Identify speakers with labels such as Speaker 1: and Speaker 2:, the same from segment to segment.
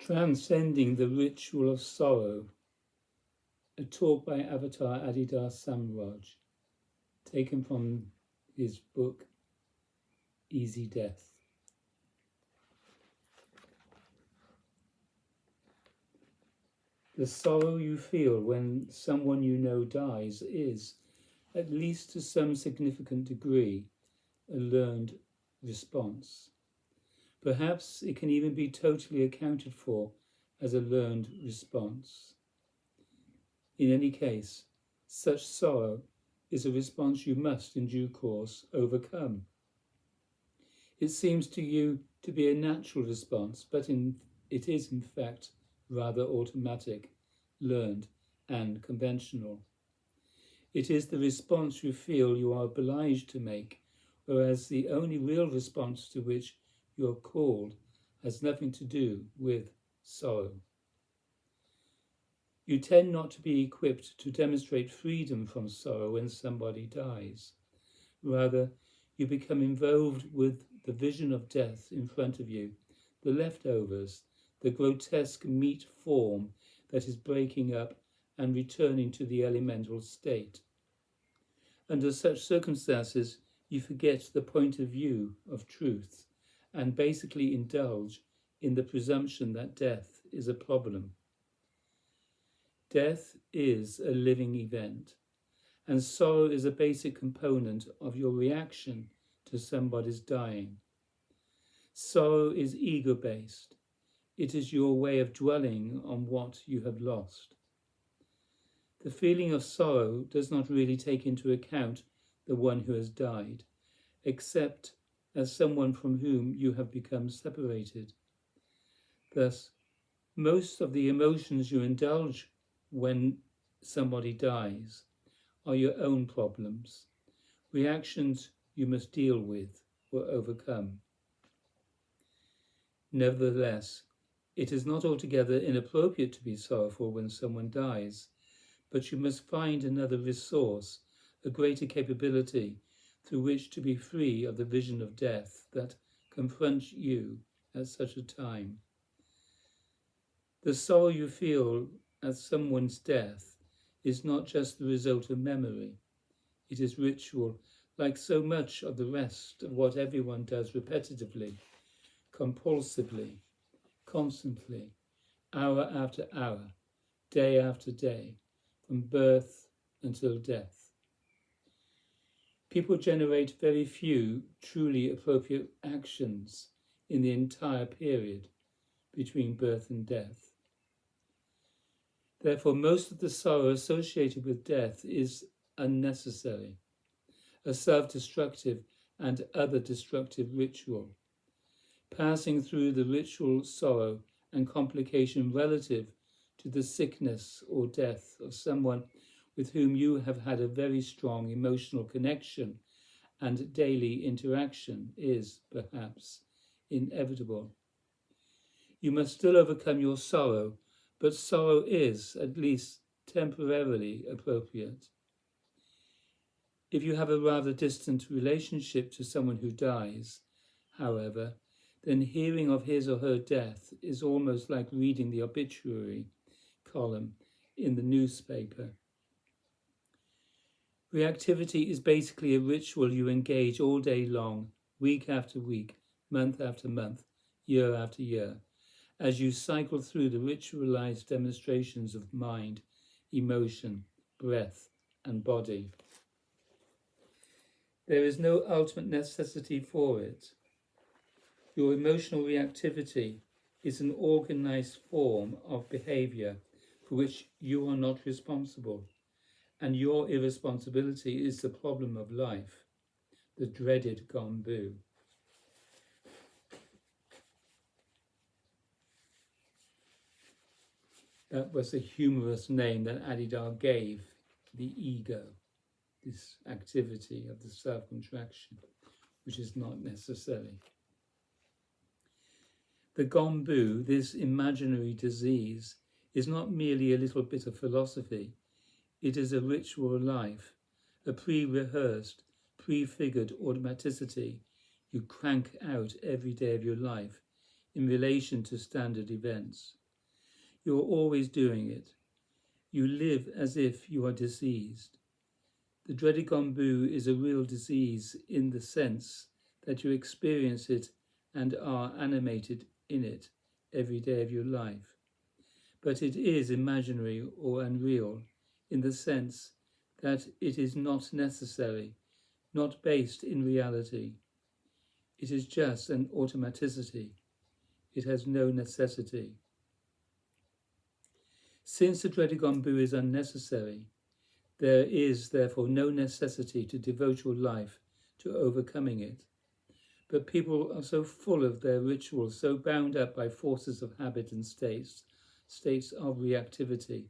Speaker 1: Transcending the Ritual of Sorrow, a talk by Avatar Adidas Samraj, taken from his book Easy Death. The sorrow you feel when someone you know dies is, at least to some significant degree, a learned response. Perhaps it can even be totally accounted for as a learned response. In any case, such sorrow is a response you must, in due course, overcome. It seems to you to be a natural response, but it is in fact rather automatic, learned, and conventional. It is the response you feel you are obliged to make, whereas the only real response to which you are called has nothing to do with sorrow. You tend not to be equipped to demonstrate freedom from sorrow when somebody dies. Rather, you become involved with the vision of death in front of you, the leftovers, the grotesque meat form that is breaking up and returning to the elemental state. Under such circumstances, you forget the point of view of truth and basically indulge in the presumption that death is a problem. Death is a living event, and sorrow is a basic component of your reaction to somebody's dying. Sorrow is ego-based. It is your way of dwelling on what you have lost. The feeling of sorrow does not really take into account the one who has died, except as someone from whom you have become separated. Thus, most of the emotions you indulge when somebody dies are your own problems, reactions you must deal with or overcome. Nevertheless, it is not altogether inappropriate to be sorrowful when someone dies, but you must find another resource, a greater capability, through which to be free of the vision of death that confronts you at such a time. The sorrow you feel at someone's death is not just the result of memory. It is ritual, like so much of the rest of what everyone does repetitively, compulsively, constantly, hour after hour, day after day, from birth until death. People generate very few truly appropriate actions in the entire period between birth and death. Therefore, most of the sorrow associated with death is unnecessary, a self-destructive and other destructive ritual. Passing through the ritual sorrow and complication relative to the sickness or death of someone with whom you have had a very strong emotional connection and daily interaction is, perhaps, inevitable. You must still overcome your sorrow, but sorrow is, at least temporarily, appropriate. If you have a rather distant relationship to someone who dies, however, then hearing of his or her death is almost like reading the obituary column in the newspaper. Reactivity is basically a ritual you engage all day long, week after week, month after month, year after year, as you cycle through the ritualized demonstrations of mind, emotion, breath, and body. There is no ultimate necessity for it. Your emotional reactivity is an organized form of behavior for which you are not responsible, and your irresponsibility is the problem of life, the dreaded gombu. That was a humorous name that Adidar gave the ego, this activity of the self-contraction, which is not necessary. The gombu, this imaginary disease, is not merely a little bit of philosophy. It is a ritual life, a pre-rehearsed, prefigured automaticity you crank out every day of your life in relation to standard events. You are always doing it. You live as if you are diseased. The dreaded gombu is a real disease in the sense that you experience it and are animated in it every day of your life. But it is imaginary or unreal in the sense that it is not necessary, not based in reality. It is just an automaticity. It has no necessity. Since the dreaded gombu is unnecessary, there is therefore no necessity to devote your life to overcoming it. But people are so full of their rituals, so bound up by forces of habit and states of reactivity,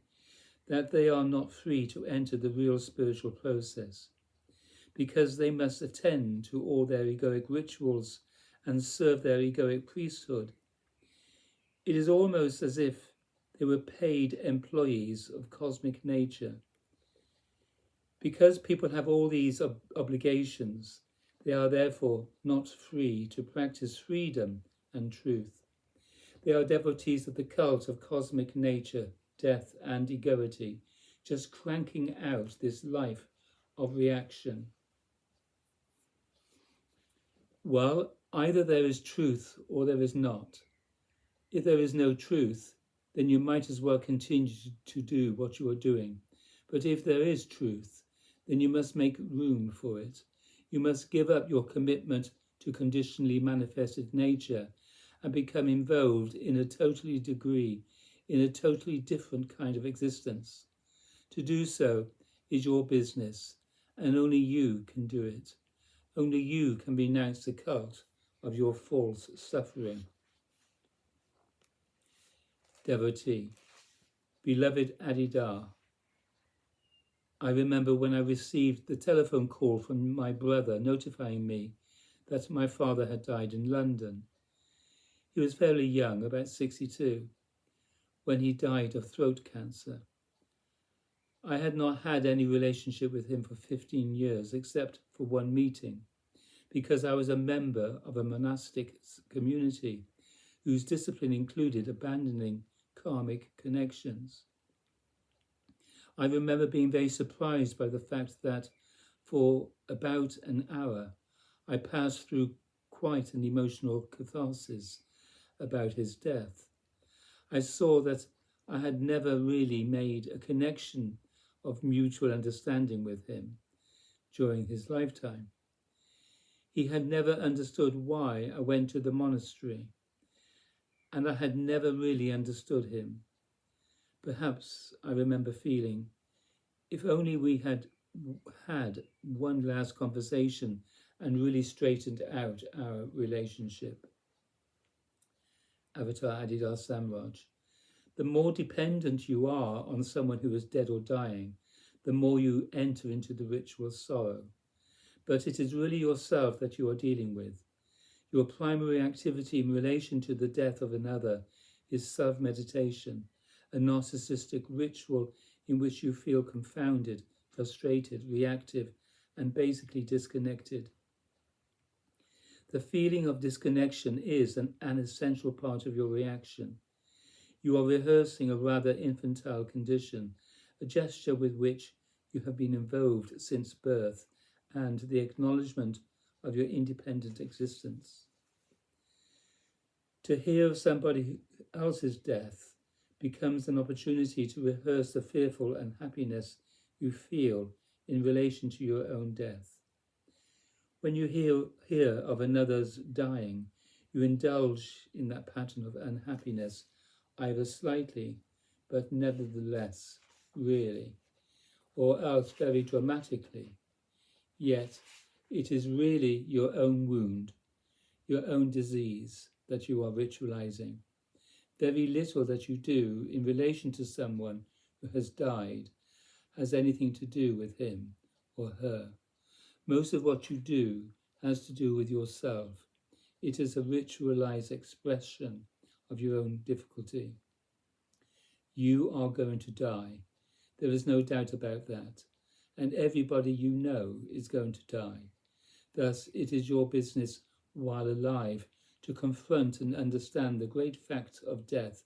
Speaker 1: that they are not free to enter the real spiritual process, because they must attend to all their egoic rituals and serve their egoic priesthood. It is almost as if they were paid employees of cosmic nature. Because people have all these obligations, they are therefore not free to practice freedom and truth. They are devotees of the cult of cosmic nature, death and egoity, just cranking out this life of reaction. Well, either there is truth or there is not. If there is no truth, then you might as well continue to do what you are doing. But if there is truth, then you must make room for it. You must give up your commitment to conditionally manifested nature and become involved in a totally different kind of existence. To do so is your business, and only you can do it. Only you can renounce the cult of your false suffering. Devotee, beloved Adidar, I remember when I received the telephone call from my brother notifying me that my father had died in London. He was fairly young, about 62, when he died of throat cancer. I had not had any relationship with him for 15 years, except for one meeting, because I was a member of a monastic community whose discipline included abandoning karmic connections. I remember being very surprised by the fact that for about an hour I passed through quite an emotional catharsis about his death. I saw that I had never really made a connection of mutual understanding with him during his lifetime. He had never understood why I went to the monastery, and I had never really understood him. Perhaps I remember feeling, if only we had had one last conversation and really straightened out our relationship. Avatar Adidar Samraj. The more dependent you are on someone who is dead or dying, the more you enter into the ritual sorrow. But it is really yourself that you are dealing with. Your primary activity in relation to the death of another is self-meditation, a narcissistic ritual in which you feel confounded, frustrated, reactive, and basically disconnected. The feeling of disconnection is an essential part of your reaction. You are rehearsing a rather infantile condition, a gesture with which you have been involved since birth, and the acknowledgement of your independent existence. To hear of somebody else's death becomes an opportunity to rehearse the fearful unhappiness you feel in relation to your own death. When you hear of another's dying, you indulge in that pattern of unhappiness, either slightly, but nevertheless, really, or else very dramatically. Yet it is really your own wound, your own disease that you are ritualizing. Very little that you do in relation to someone who has died has anything to do with him or her. Most of what you do has to do with yourself. It is a ritualized expression of your own difficulty. You are going to die. There is no doubt about that. And everybody you know is going to die. Thus, it is your business while alive to confront and understand the great fact of death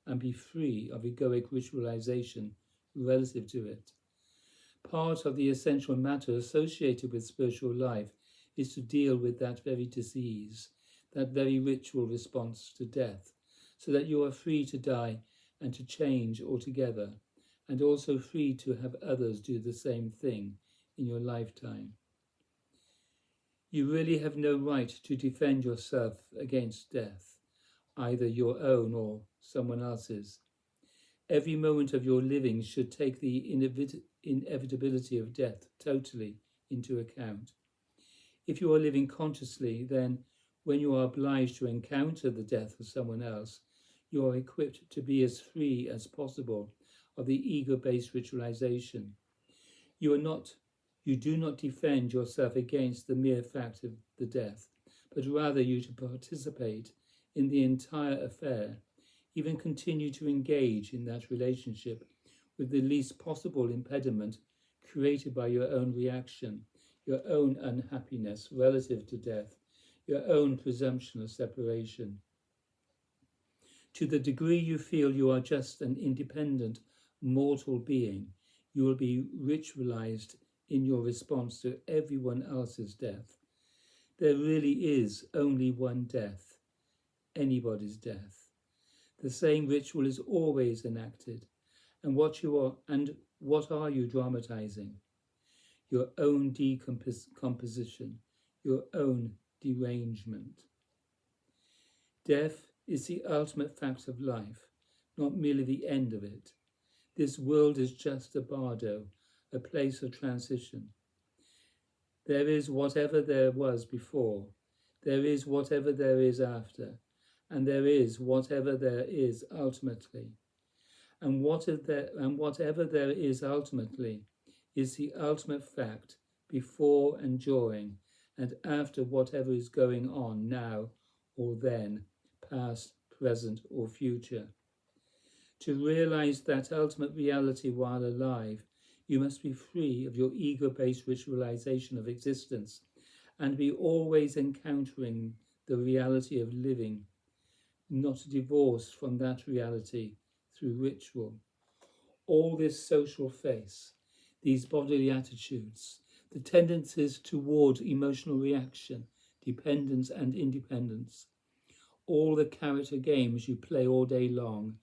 Speaker 1: and be free of egoic ritualization relative to it. Part of the essential matter associated with spiritual life is to deal with that very disease, that very ritual response to death, so that you are free to die and to change altogether, and also free to have others do the same thing in your lifetime. You really have no right to defend yourself against death, either your own or someone else's. Every moment of your living should take the inevitability of death totally into account. If you are living consciously, then when you are obliged to encounter the death of someone else, you are equipped to be as free as possible of the ego-based ritualization. You do not defend yourself against the mere fact of the death, but rather you to participate in the entire affair, even continue to engage in that relationship with the least possible impediment created by your own reaction, your own unhappiness relative to death, your own presumption of separation. To the degree you feel you are just an independent, mortal being, you will be ritualized in your response to everyone else's death. There really is only one death, anybody's death. The same ritual is always enacted, and what are you dramatizing? Your own decomposition, your own derangement. Death is the ultimate fact of life, not merely the end of it. This world is just a bardo, a place of transition. There is whatever there was before, there is whatever there is after, and there is whatever there is ultimately. And whatever there is ultimately is the ultimate fact before and during and after whatever is going on now or then, past, present, or future. To realize that ultimate reality while alive, you must be free of your ego-based ritualization of existence and be always encountering the reality of living, not divorced from that reality through ritual. All this social face, these bodily attitudes, the tendencies toward emotional reaction, dependence and independence, all the character games you play all day long,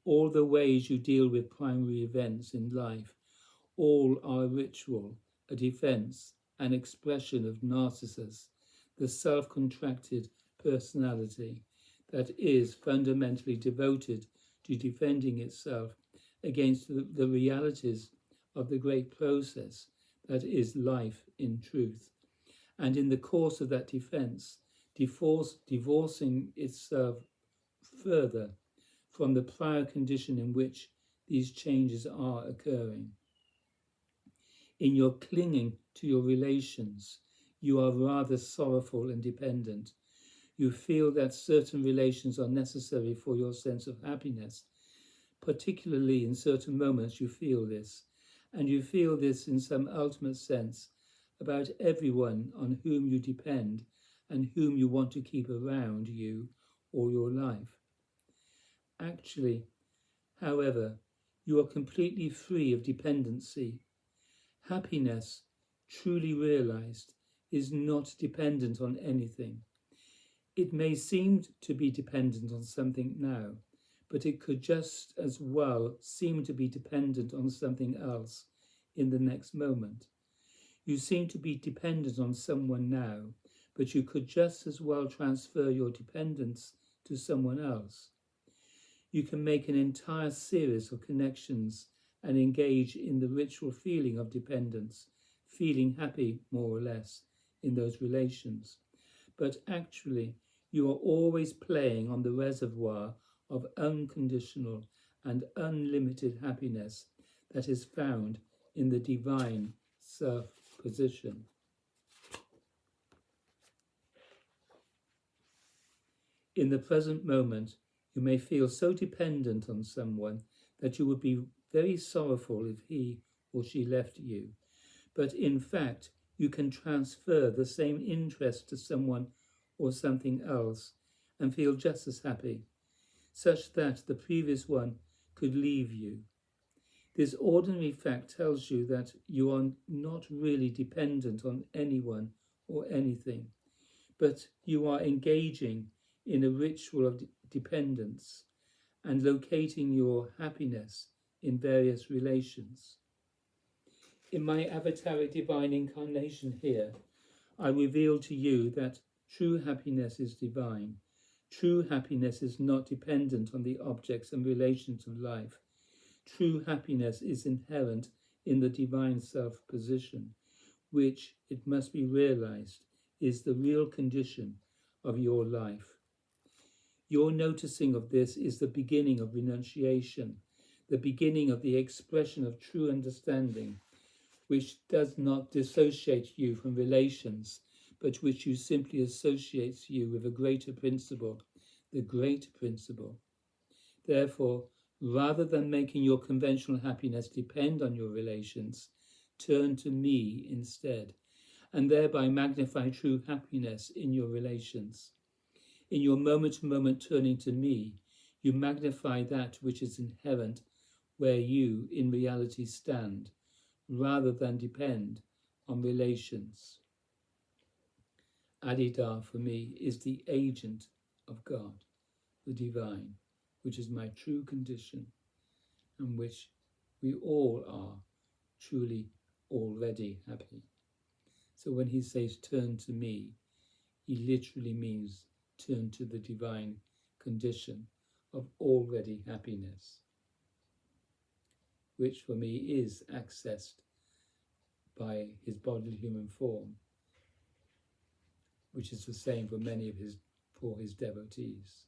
Speaker 1: all the ways you deal with primary events in life, all are a ritual, a defense, an expression of narcissus, the self-contracted personality that is fundamentally devoted to defending itself against the realities of the great process that is life in truth, and in the course of that defense, divorcing itself further from the prior condition in which these changes are occurring. In your clinging to your relations, you are rather sorrowful and dependent. You feel that certain relations are necessary for your sense of happiness. Particularly in certain moments you feel this, and you feel this in some ultimate sense about everyone on whom you depend and whom you want to keep around you all your life. Actually, however, you are completely free of dependency. Happiness, truly realized, is not dependent on anything. It may seem to be dependent on something now, but it could just as well seem to be dependent on something else in the next moment. You seem to be dependent on someone now, but you could just as well transfer your dependence to someone else. You can make an entire series of connections and engage in the ritual feeling of dependence, feeling happy, more or less, in those relations. But actually, you are always playing on the reservoir of unconditional and unlimited happiness that is found in the divine self-position. In the present moment, you may feel so dependent on someone that you would be very sorrowful if he or she left you. But in fact, you can transfer the same interest to someone or something else and feel just as happy, such that the previous one could leave you. This ordinary fact tells you that you are not really dependent on anyone or anything, but you are engaging in a ritual of dependence and locating your happiness in various relations. In my avataric divine incarnation here, I reveal to you that true happiness is divine. True happiness is not dependent on the objects and relations of life. True happiness is inherent in the divine self-position, which, it must be realized, is the real condition of your life. Your noticing of this is the beginning of renunciation, the beginning of the expression of true understanding, which does not dissociate you from relations, but which you simply associates you with a greater principle, the great principle. Therefore, rather than making your conventional happiness depend on your relations, turn to me instead, and thereby magnify true happiness in your relations. In your moment-to-moment turning to me, you magnify that which is inherent where you, in reality, stand, rather than depend on relations. Adida, for me, is the agent of God, the divine, which is my true condition, and which we all are truly already happy. So when he says turn to me, he literally means turn to the divine condition of already happiness, which for me is accessed by his bodily human form, which is the same for many of his devotees.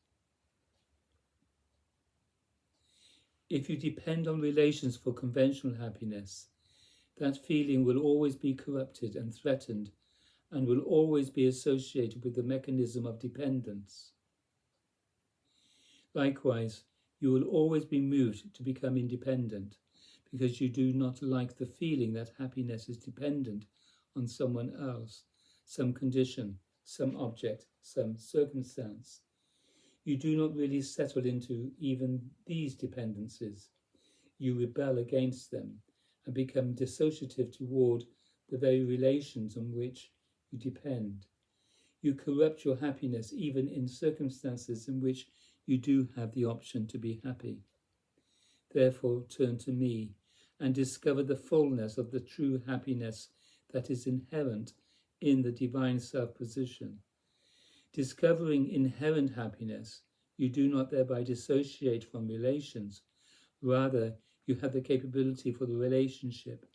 Speaker 1: If you depend on relations for conventional happiness, that feeling will always be corrupted and threatened, and will always be associated with the mechanism of dependence. Likewise, you will always be moved to become independent, because you do not like the feeling that happiness is dependent on someone else, some condition, some object, some circumstance. You do not really settle into even these dependencies. You rebel against them and become dissociative toward the very relations on which you depend. You corrupt your happiness even in circumstances in which you do have the option to be happy. Therefore, turn to me and discover the fullness of the true happiness that is inherent in the divine self-position. Discovering inherent happiness, you do not thereby dissociate from relations. Rather, you have the capability for the relationship.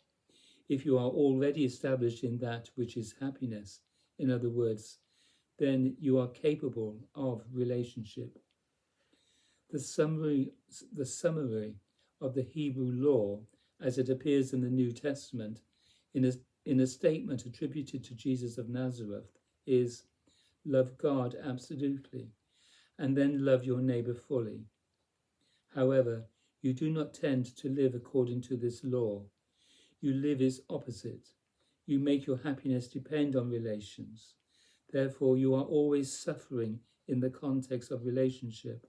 Speaker 1: If you are already established in that which is happiness, in other words, then you are capable of relationship. The summary of the Hebrew law, as it appears in the New Testament, in a statement attributed to Jesus of Nazareth, is love God absolutely, and then love your neighbour fully. However, you do not tend to live according to this law. You live its opposite. You make your happiness depend on relations. Therefore, you are always suffering in the context of relationship.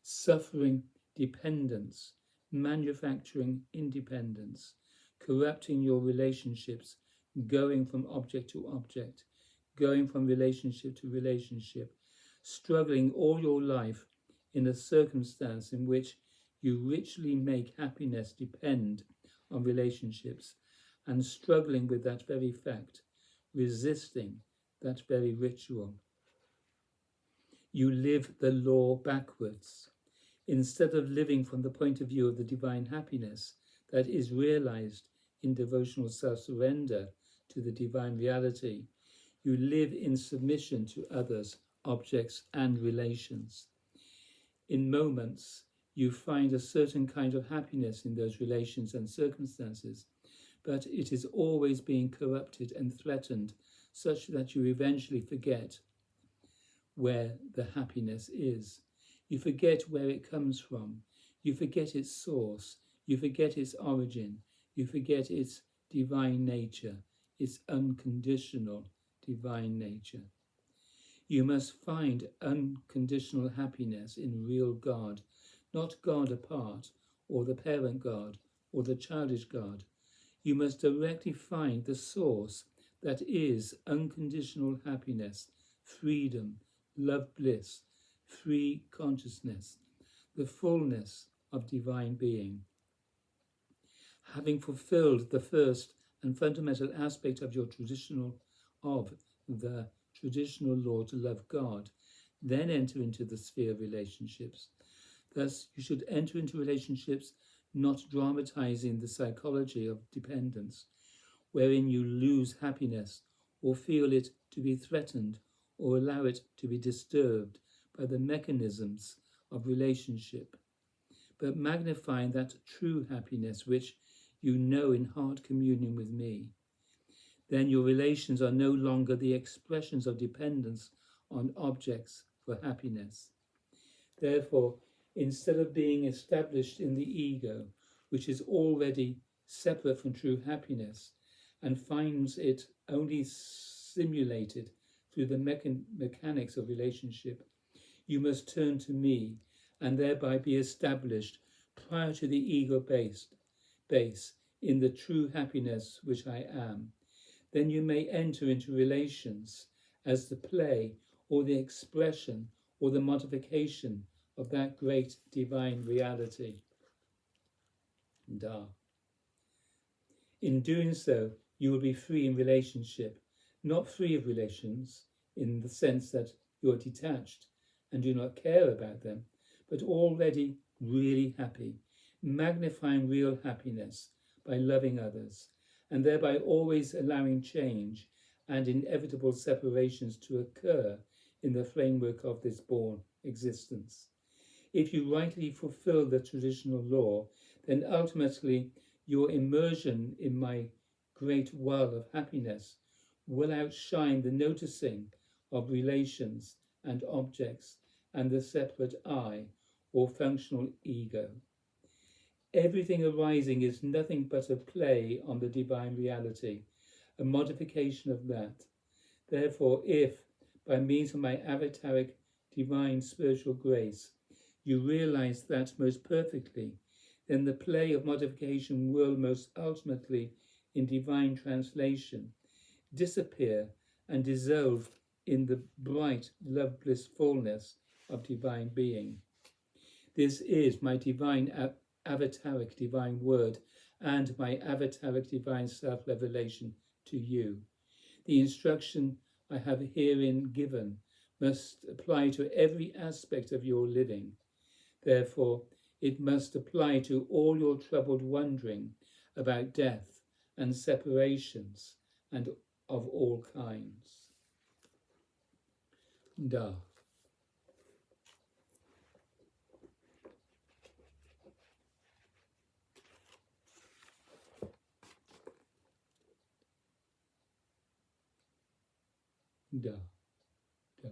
Speaker 1: Suffering dependence, manufacturing independence, corrupting your relationships, going from object to object, going from relationship to relationship, struggling all your life in a circumstance in which you richly make happiness depend on relationships, and struggling with that very fact, resisting that very ritual. You live the law backwards. Instead of living from the point of view of the divine happiness that is realized in devotional self-surrender to the divine reality, you live in submission to others, objects, and relations. In moments, you find a certain kind of happiness in those relations and circumstances, but it is always being corrupted and threatened such that you eventually forget where the happiness is. You forget where it comes from. You forget its source. You forget its origin. You forget its divine nature, its unconditional divine nature. You must find unconditional happiness in real God, not God apart, or the parent God, or the childish God. You must directly find the source that is unconditional happiness, freedom, love, bliss, free consciousness, the fullness of divine being. Having fulfilled the first and fundamental aspect of the traditional law to love God, then enter into the sphere of relationships. Thus, you should enter into relationships not dramatizing the psychology of dependence, wherein you lose happiness or feel it to be threatened or allow it to be disturbed by the mechanisms of relationship, but magnifying that true happiness which you know in heart communion with me. Then your relations are no longer the expressions of dependence on objects for happiness. Therefore, instead of being established in the ego, which is already separate from true happiness and finds it only simulated through the mechanics of relationship, you must turn to me and thereby be established prior to the ego base in the true happiness which I am. Then you may enter into relations as the play or the expression or the modification of that great divine reality. Da. In doing so, you will be free in relationship, not free of relations in the sense that you are detached and do not care about them, but already really happy, magnifying real happiness by loving others, and thereby always allowing change and inevitable separations to occur in the framework of this born existence. If you rightly fulfill the traditional law, then ultimately your immersion in my great well of happiness will outshine the noticing of relations and objects and the separate I or functional ego. Everything arising is nothing but a play on the divine reality, a modification of that. Therefore, if, by means of my avataric divine spiritual grace, you realize that most perfectly, then the play of modification will most ultimately, in divine translation, disappear and dissolve in the bright love bliss fullness of divine being. This is my divine avataric divine word and my avataric divine self-revelation to you. The instruction I have herein given must apply to every aspect of your living. Therefore, it must apply to all your troubled wondering about death and separations and of all kinds. Da. Da. Da.